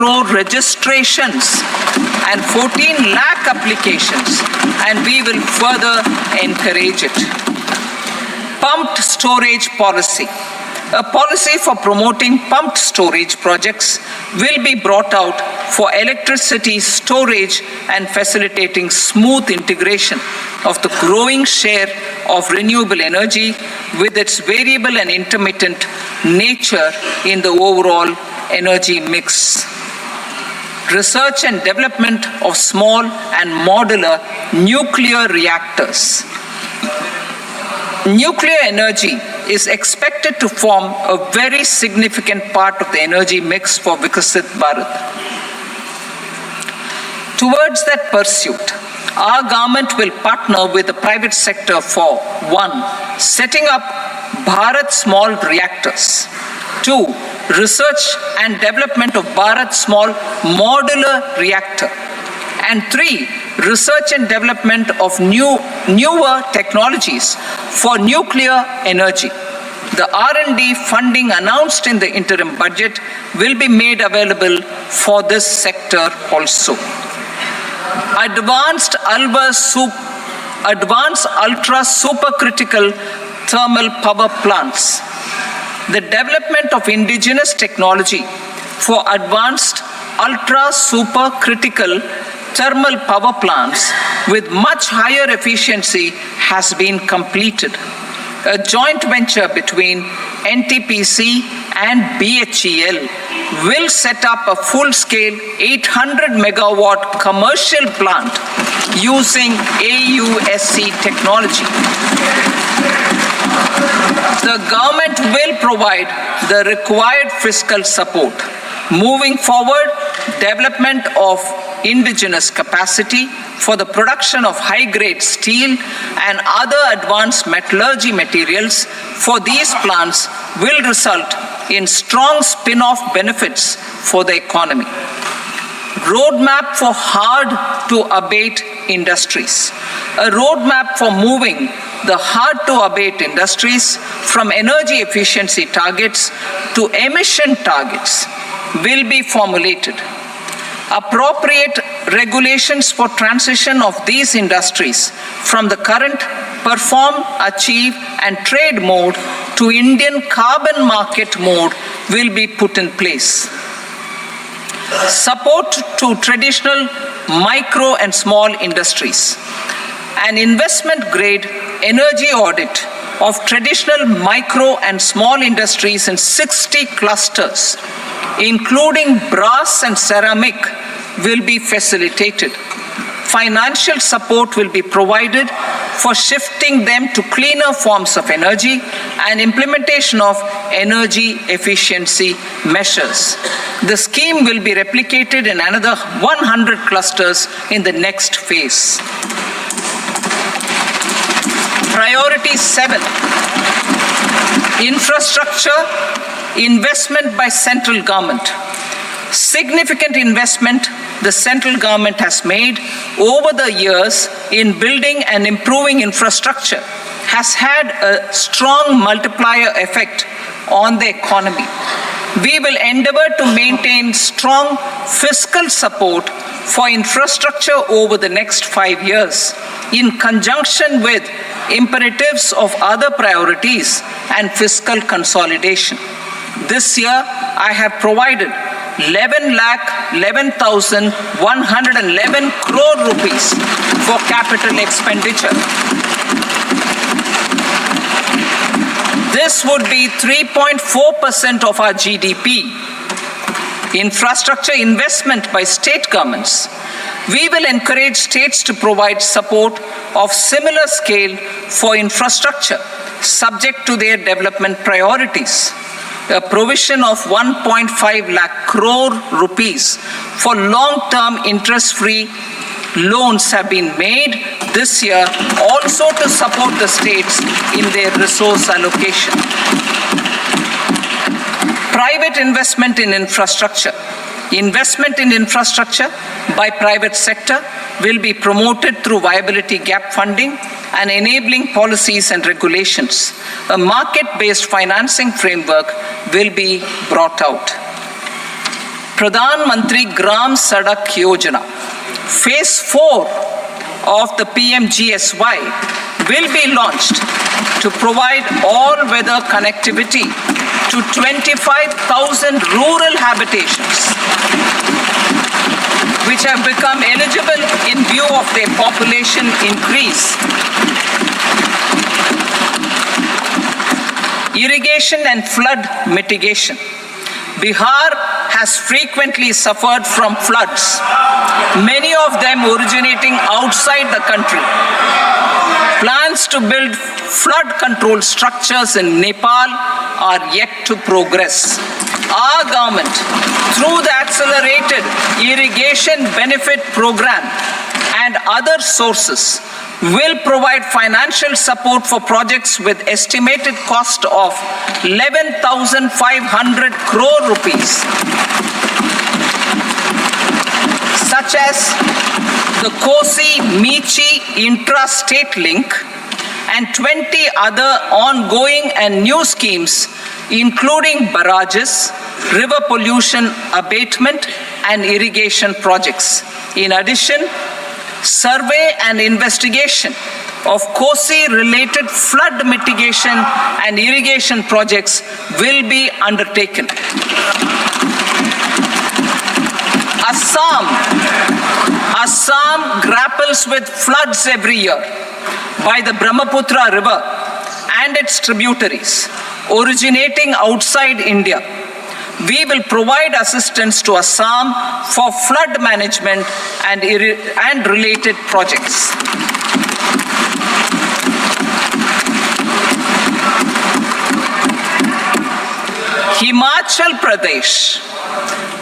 crore registrations and 14 lakh applications, and we will further encourage it. Pumped storage policy. A policy for promoting pumped storage projects will be brought out for electricity storage and facilitating smooth integration of the growing share of renewable energy with its variable and intermittent nature in the overall energy mix. Research and development of small and modular nuclear reactors. Nuclear energy is expected to form a very significant part of the energy mix for Viksit Bharat. Towards that pursuit, our government will partner with the private sector for 1. Setting up Bharat Small Reactors. 2. Research and development of Bharat Small Modular Reactor. And 3. Research and development of newer technologies for nuclear energy. The R&D funding announced in the interim budget will be made available for this sector also. Advanced ultra supercritical thermal power plants. The development of indigenous technology for advanced ultra supercritical thermal power plants with much higher efficiency has been completed. A joint venture between NTPC and BHEL will set up a full-scale 800 megawatt commercial plant using AUSC technology. The government will provide the required fiscal support. Moving forward, development of indigenous capacity for the production of high-grade steel and other advanced metallurgy materials for these plants will result in strong spin-off benefits for the economy. Roadmap for hard-to-abate industries. A roadmap for moving the hard-to-abate industries from energy efficiency targets to emission targets will be formulated. Appropriate regulations for transition of these industries from the current perform, achieve, and trade mode to Indian carbon market mode will be put in place. Support to traditional micro and small industries. An investment-grade energy audit of traditional micro and small industries in 60 clusters, including brass and ceramic, will be facilitated. Financial support will be provided for shifting them to cleaner forms of energy and implementation of energy efficiency measures. The scheme will be replicated in another 100 clusters in the next phase. Priority 7. Infrastructure investment by central government. Significant investment the central government has made over the years in building and improving infrastructure has had a strong multiplier effect on the economy. We will endeavor to maintain strong fiscal support for infrastructure over the next 5 years in conjunction with imperatives of other priorities and fiscal consolidation. This year, I have provided 11,11,111 crore rupees for capital expenditure. This would be 3.4% of our GDP. Infrastructure investment by state governments. We will encourage states to provide support of similar scale for infrastructure, subject to their development priorities. A provision of 1.5 lakh crore rupees for long-term interest-free loans have been made this year also to support the states in their resource allocation. Private investment in infrastructure. Investment in infrastructure by private sector will be promoted through viability gap funding and enabling policies and regulations. A market-based financing framework will be brought out. Pradhan Mantri Gram Sadak Yojana, Phase 4 of the PMGSY will be launched to provide all-weather connectivity to 25,000 rural habitations, which have become eligible in view of their population increase. Irrigation and flood mitigation. Bihar has frequently suffered from floods, many of them originating outside the country. Plans to build flood control structures in Nepal are yet to progress. Our government, through the Accelerated Irrigation Benefit Program and other sources, will provide financial support for projects with estimated cost of 11,500 crore rupees, such as the Kosi-Michi intra-state link and 20 other ongoing and new schemes, including barrages, river pollution abatement, and irrigation projects. In addition, survey and investigation of Kosi-related flood mitigation and irrigation projects will be undertaken. Assam grapples with floods every year by the Brahmaputra River and its tributaries originating outside India. We will provide assistance to Assam for flood management and related projects. Himachal Pradesh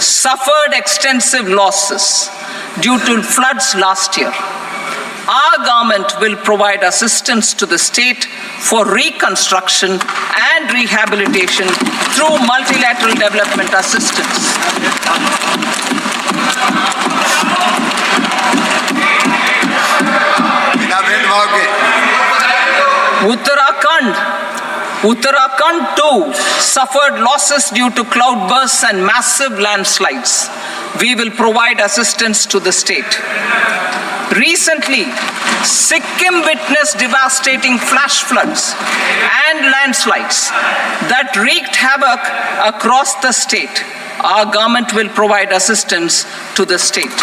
suffered extensive losses due to floods last year. Our government will provide assistance to the state for reconstruction and rehabilitation through multilateral development assistance. Uttarakhand too suffered losses due to cloudbursts and massive landslides. We will provide assistance to the state. Recently, Sikkim witnessed devastating flash floods and landslides that wreaked havoc across the state. Our government will provide assistance to the state.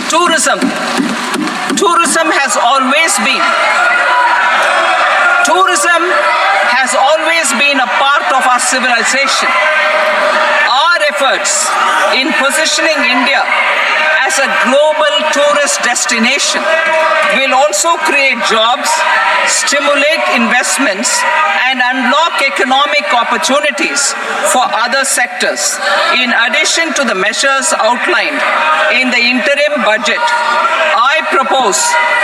Tourism. Tourism has always been a part of our civilization. Our efforts in positioning India as a global tourist destination will also create jobs, stimulate investments, and unlock economic opportunities for other sectors. In addition to the measures outlined in the interim budget, I propose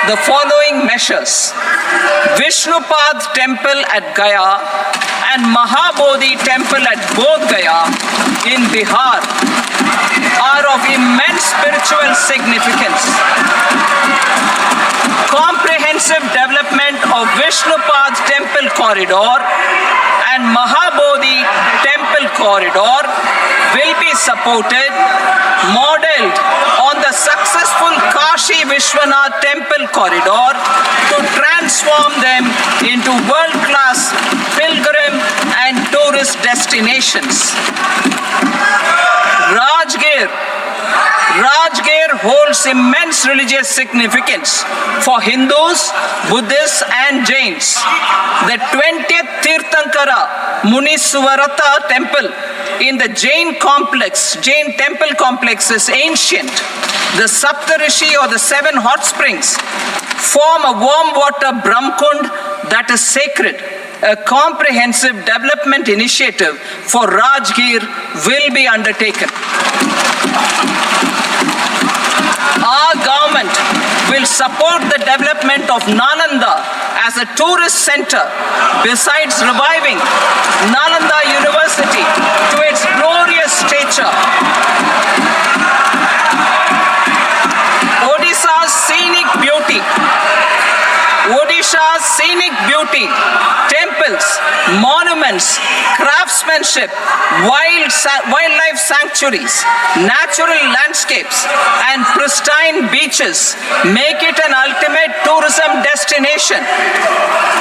the following measures. Vishnupad Temple at Gaya and Mahabodhi Temple at Bodh Gaya in Bihar are of immense spiritual significance. Comprehensive development of Vishnupad Temple Corridor and Mahabodhi Temple Corridor will be supported, modeled on the successful Kashi Vishwanath Temple Corridor to transform them into world-class pilgrim and tourist destinations. Rajgir holds immense religious significance for Hindus, Buddhists, and Jains. The 20th Tirthankara Muniswarata temple in the Jain temple complex is ancient. The Saptarishi, or the 7 hot springs, form a warm water Brahmkund that is sacred. A comprehensive development initiative for Rajgir will be undertaken. Our government will support the development of Nalanda as a tourist center, besides reviving Nalanda University to its glorious stature. Odisha's scenic beauty, temples, monuments, crafts craftsmanship, wildlife sanctuaries, natural landscapes, and pristine beaches make it an ultimate tourism destination.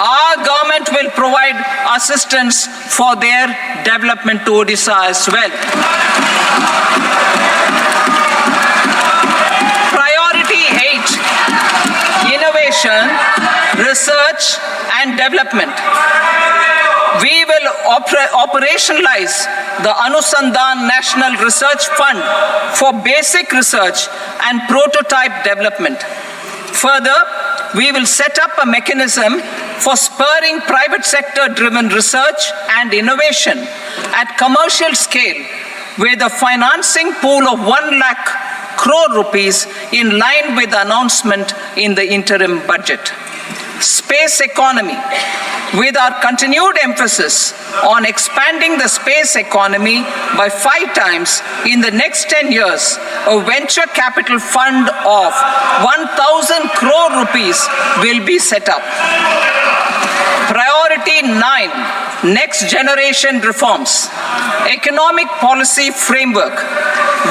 Our government will provide assistance for their development to Odisha as well. Priority 8, innovation, research, and development. We will operationalize the Anusandhan National Research Fund for basic research and prototype development. Further, we will set up a mechanism for spurring private sector-driven research and innovation at commercial scale with a financing pool of 1 lakh crore rupees in line with the announcement in the interim budget. Space economy. With our continued emphasis on expanding the space economy by 5 times in the next 10 years, a venture capital fund of 1,000 crore rupees will be set up. Priority 9, next generation reforms. Economic policy framework.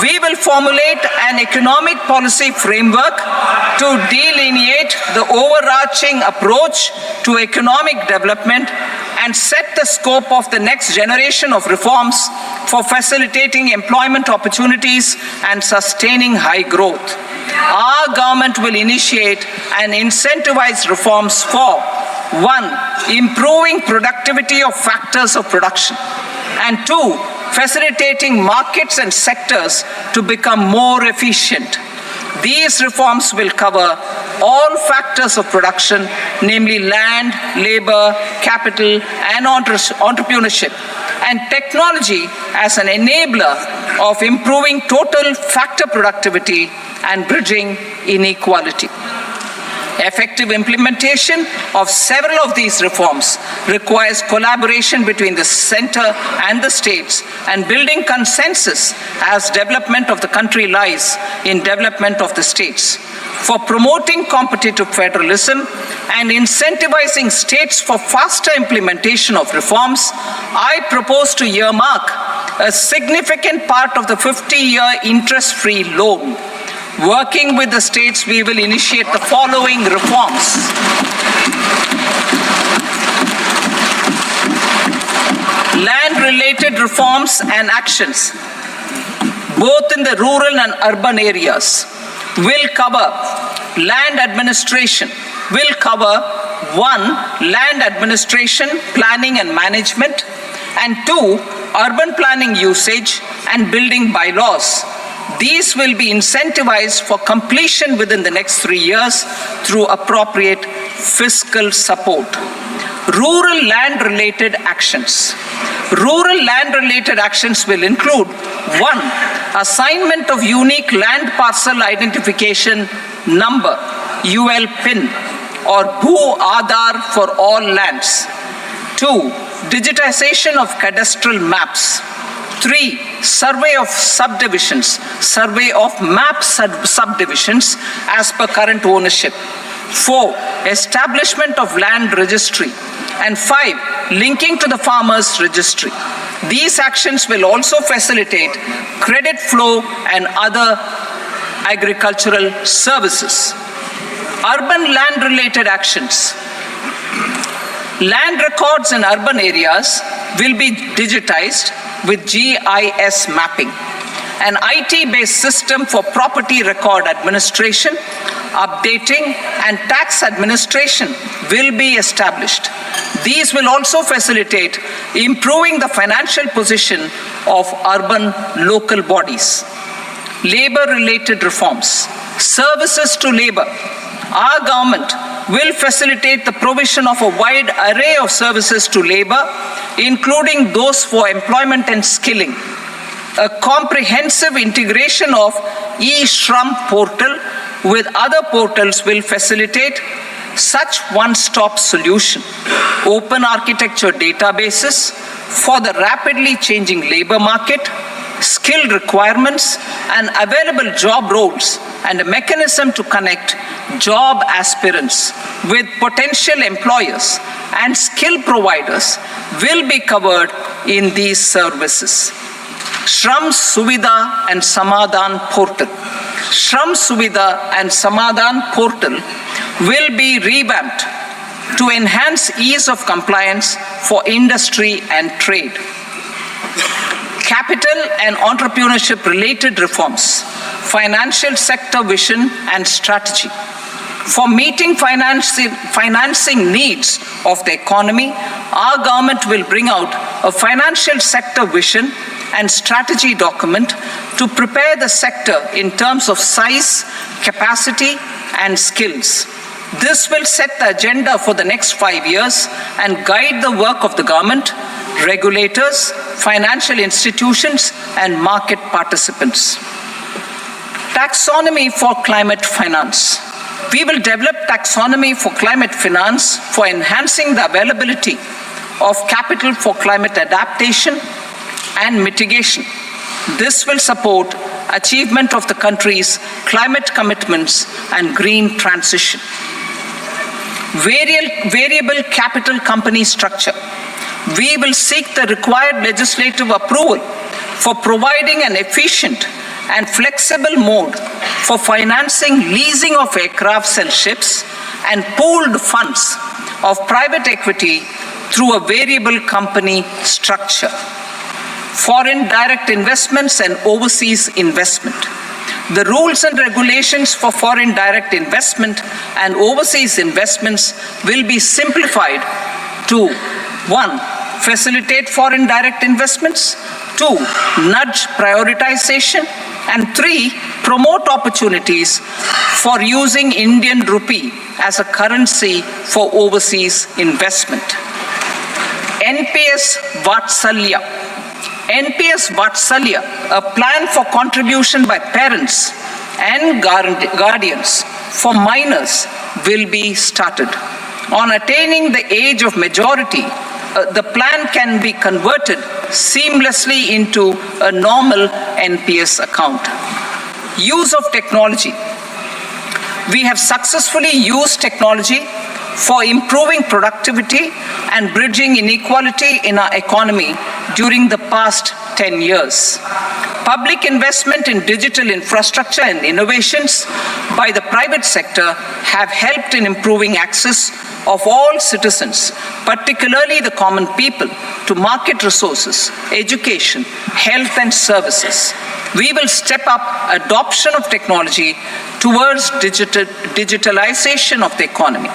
We will formulate an economic policy framework to delineate the overarching approach to economic development and set the scope of the next generation of reforms for facilitating employment opportunities and sustaining high growth. Our government will initiate and incentivize reforms for 1, improving productivity of factors of production, and 2, facilitating markets and sectors to become more efficient. These reforms will cover all factors of production, namely land, labor, capital, and entrepreneurship, and technology as an enabler of improving total factor productivity and bridging inequality. Effective implementation of several of these reforms requires collaboration between the center and the states and building consensus as development of the country lies in development of the states. For promoting competitive federalism and incentivizing states for faster implementation of reforms, I propose to earmark a significant part of the 50-year interest-free loan. Working with the states, we will initiate the following reforms. Land-related reforms and actions, both in the rural and urban areas, will cover land administration, will cover 1, land administration, planning and management, and 2, urban planning usage and building bylaws. These will be incentivized for completion within the next 3 years through appropriate fiscal support. Rural land-related actions. Rural land-related actions will include 1, assignment of unique land parcel identification number, UL PIN, or Bhu Aadhaar for all lands. 2, digitization of cadastral maps. 3, survey of subdivisions, survey of map subdivisions as per current ownership. 4, establishment of land registry. And 5, linking to the farmers registry. These actions will also facilitate credit flow and other agricultural services. Urban land-related actions. Land records in urban areas will be digitized with GIS mapping. An IT-based system for property record administration, updating, and tax administration will be established. These will also facilitate improving the financial position of urban local bodies. Labor-related reforms. Services to labor. Our government will facilitate the provision of a wide array of services to labor, including those for employment and skilling. A comprehensive integration of e-Shram portal with other portals will facilitate such one-stop solution. Open architecture databases for the rapidly changing labor market, skill requirements, and available job roles, and a mechanism to connect job aspirants with potential employers and skill providers will be covered in these services. Shram Suvidha and Samadhan Portal. Shram Suvidha and Samadhan Portal will be revamped to enhance ease of compliance for industry and trade. Capital and entrepreneurship related reforms, financial sector vision and strategy. For meeting financing needs of the economy, our government will bring out a financial sector vision and strategy document to prepare the sector in terms of size, capacity, and skills. This will set the agenda for the next 5 years and guide the work of the government, regulators, financial institutions, and market participants. Taxonomy for climate finance. We will develop taxonomy for climate finance for enhancing the availability of capital for climate adaptation and mitigation. This will support achievement of the country's climate commitments and green transition. Variable capital company structure. We will seek the required legislative approval for providing an efficient and flexible mode for financing leasing of aircrafts and ships and pooled funds of private equity through a variable company structure. Foreign direct investments and overseas investment. The rules and regulations for foreign direct investment and overseas investments will be simplified to 1. Facilitate foreign direct investments, 2. Nudge prioritization, and 3. Promote opportunities for using Indian rupee as a currency for overseas investment. NPS Vatsalya. NPS Vatsalya, a plan for contribution by parents and guardians for minors, will be started. On attaining the age of majority, the plan can be converted seamlessly into a normal NPS account. Use of technology. We have successfully used technology for improving productivity and bridging inequality in our economy during the past 10 years. Public investment in digital infrastructure and innovations by the private sector have helped in improving access of all citizens, particularly the common people, to market resources, education, health and services. We will step up adoption of technology towards digitalization of the economy.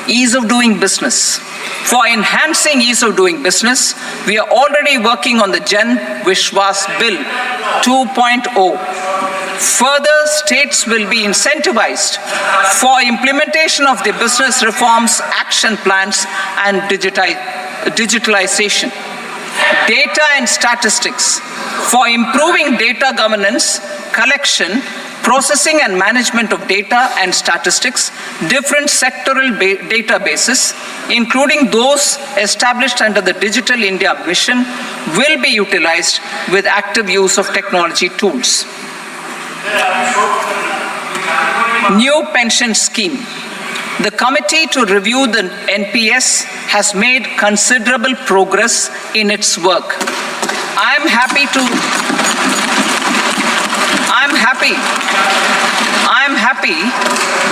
Ease of doing business. For enhancing ease of doing business, we are already working on the Jan Vishwas Bill 2.0. Further, states will be incentivized for implementation of the business reforms, action plans, and digitalization. Data and statistics. For improving data governance, collection, processing and management of data and statistics, different sectoral databases, including those established under the Digital India Mission, will be utilized with active use of technology tools. New pension scheme. The committee to review the NPS has made considerable progress in its work. I'm happy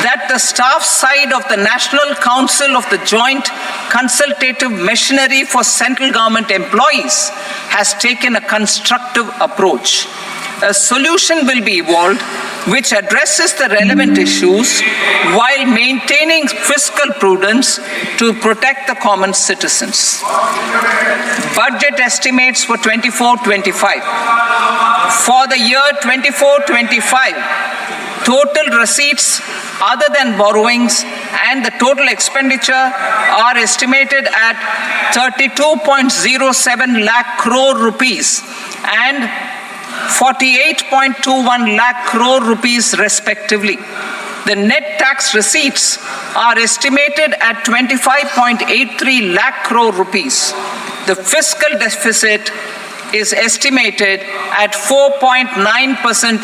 that the staff side of the National Council of the Joint Consultative Machinery for Central Government Employees has taken a constructive approach. A solution will be evolved which addresses the relevant issues while maintaining fiscal prudence to protect the common citizens. Budget estimates for 24-25. For the year 24-25, total receipts other than borrowings and the total expenditure are estimated at 32.07 lakh crore rupees and 48.21 lakh crore rupees respectively. The net tax receipts are estimated at 25.83 lakh crore rupees. The fiscal deficit is estimated at 4.9%